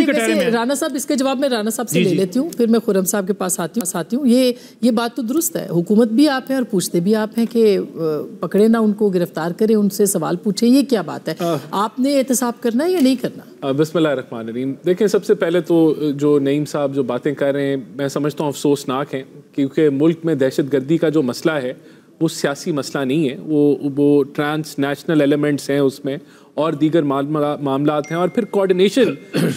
ویسے رانا صاحب اس کے جواب میں رانا صاحب سے لے لیتی ہوں، پھر میں خرم صاحب کے پاس آتی ہوں. یہ بات تو درست ہے، حکومت بھی آپ ہیں اور پوچھتے بھی آپ ہیں کہ پکڑے نہ ان کو، گرفتار کریں، ان سے سوال پوچھیں. یہ کیا بات ہے؟ آپ نے احتساب کرنا ہے یا نہیں کرنا؟ بسم اللہ الرحمن الرحیم. دیکھیں، سب سے پہلے تو جو نعیم صاحب جو باتیں کر رہے ہیں میں سمجھتا ہوں افسوسناک ہیں، کیونکہ ملک میں دہشت گردی کا جو مسئلہ ہے وہ سیاسی مسئلہ نہیں ہے، وہ ٹرانس نیشنل ایلیمنٹس ہیں اس میں، اور دیگر معاملات ہیں، اور پھر کوارڈینیشن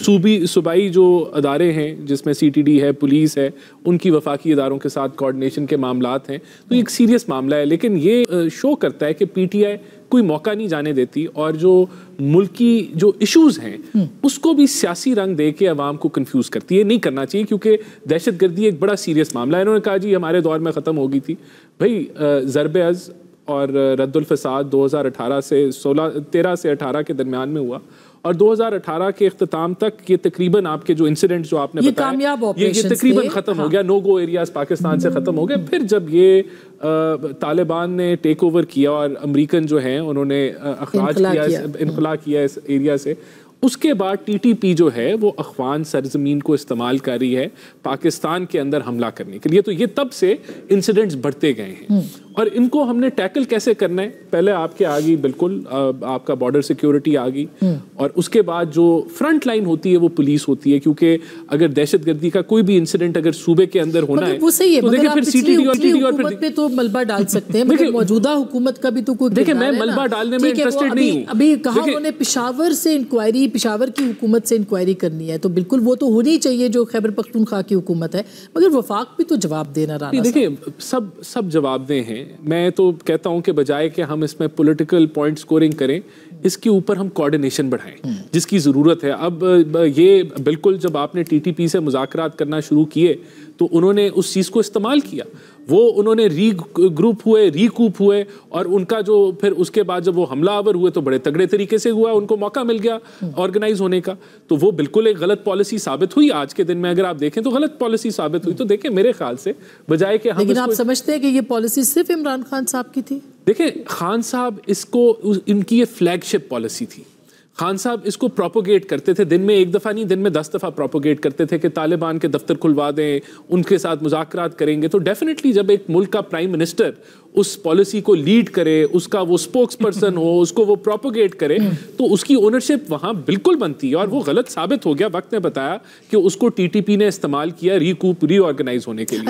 صوبائی جو ادارے ہیں جس میں سی ٹی ڈی ہے، پولیس ہے، ان کی وفاقی اداروں کے ساتھ کوارڈینیشن کے معاملات ہیں. تو یہ ایک سیریس معاملہ ہے، لیکن یہ شو کرتا ہے کہ پی ٹی آئی کوئی موقع نہیں جانے دیتی، اور جو ملکی جو ایشوز ہیں اس کو بھی سیاسی رنگ دے کے عوام کو کنفیوز کرتی ہے. یہ نہیں کرنا چاہیے، کیونکہ دہشت گردی ایک بڑا سیریس معاملہ ہے. انہوں نے کہا جی ہمارے دور میں ختم ہو گئی تھی. بھائی ضرب از اور رد الفساد 2013 سے 18 کے درمیان میں ہوا، اور 2018 کے اختتام تک یہ تقریباً آپ کے جو انسیڈنٹ جو آپ نے بتایا یہ تقریباً ختم ہو گیا. نو گو ایریاز پاکستان سے ختم ہو گئے. پھر جب یہ طالبان نے ٹیک اوور کیا اور امریکن جو ہیں انہوں نے انخلا کیا اس ایریا سے، اس کے بعد ٹی ٹی پی جو ہے وہ اخوان سرزمین کو استعمال کر رہی ہے پاکستان کے اندر حملہ کرنے کے لیے. تو یہ تب سے انسیڈنٹس بڑھتے گئے ہیں، اور ان کو ہم نے ٹیکل کیسے کرنا ہے؟ پہلے آپ کے آگئی بالکل آپ کا بارڈر سیکیورٹی آگئی، اور اس کے بعد جو فرنٹ لائن ہوتی ہے وہ پولیس ہوتی ہے، کیونکہ اگر دہشت گردی کا کوئی بھی انسیڈنٹ اگر صوبے کے اندر ہونا ہے تو دیکھیں پھر سی ٹی ڈی اور ٹی ڈی اور حکومت پہ تو ملبہ ڈال سکتے ہیں، مگر موجودہ حکومت کا بھی تو کوئی دیکھیں میں ملبہ ڈالنے میں انٹرسٹڈ نہیں ہوں. ابھی کہا انہوں نے پشاور سے انکوائری، پشاور کی حکومت سے انکوائری کرنی ہے، تو بالکل وہ تو ہونی چاہیے جو خیبر پختونخوا کی حکومت ہے، مگر وفاق بھی تو جواب دینا رانا. دیکھیں سب جواب دیں ہیں. میں تو کہتا ہوں کہ بجائے کہ ہم اس میں پولیٹیکل پوائنٹ سکورنگ کریں، اس کے اوپر ہم کوارڈینیشن بڑھائیں جس کی ضرورت ہے. اب یہ بالکل جب آپ نے ٹی ٹی پی سے مذاکرات کرنا شروع کیے تو انہوں نے اس چیز کو استعمال کیا. وہ انہوں نے ری گروپ ہوئے، ری کوپ ہوئے، اور ان کا جو پھر اس کے بعد جب وہ حملہ آور ہوئے تو بڑے تگڑے طریقے سے ہوا، ان کو موقع مل گیا آرگنائز ہونے کا. تو وہ بالکل ایک غلط پالیسی ثابت ہوئی. آج کے دن میں اگر آپ دیکھیں تو غلط پالیسی ثابت ہوئی. تو دیکھیں میرے خیال سے بجائے کہ ہم، لیکن آپ سمجھتے ہیں کہ یہ پالیسی صرف عمران خان صاحب کی تھی؟ دیکھیں خان صاحب اس کو، ان کی یہ فلیگ شپ پالیسی تھی. خان صاحب اس کو پروپوگیٹ کرتے تھے، دن میں ایک دفعہ نہیں، دن میں 10 دفعہ پروپوگیٹ کرتے تھے کہ طالبان کے دفتر کھلوا دیں، ان کے ساتھ مذاکرات کریں گے. تو ڈیفینیٹلی جب ایک ملک کا پرائم منسٹر اس پالیسی کو لیڈ کرے، اس کا وہ اسپوکس پرسن ہو، اس کو وہ پروپوگیٹ کرے، تو اس کی اونرشپ وہاں بالکل بنتی ہے. اور وہ غلط ثابت ہو گیا، وقت نے بتایا کہ اس کو ٹی ٹی پی نے استعمال کیا ری کوپ، ری آرگنائز ہونے کے لیے.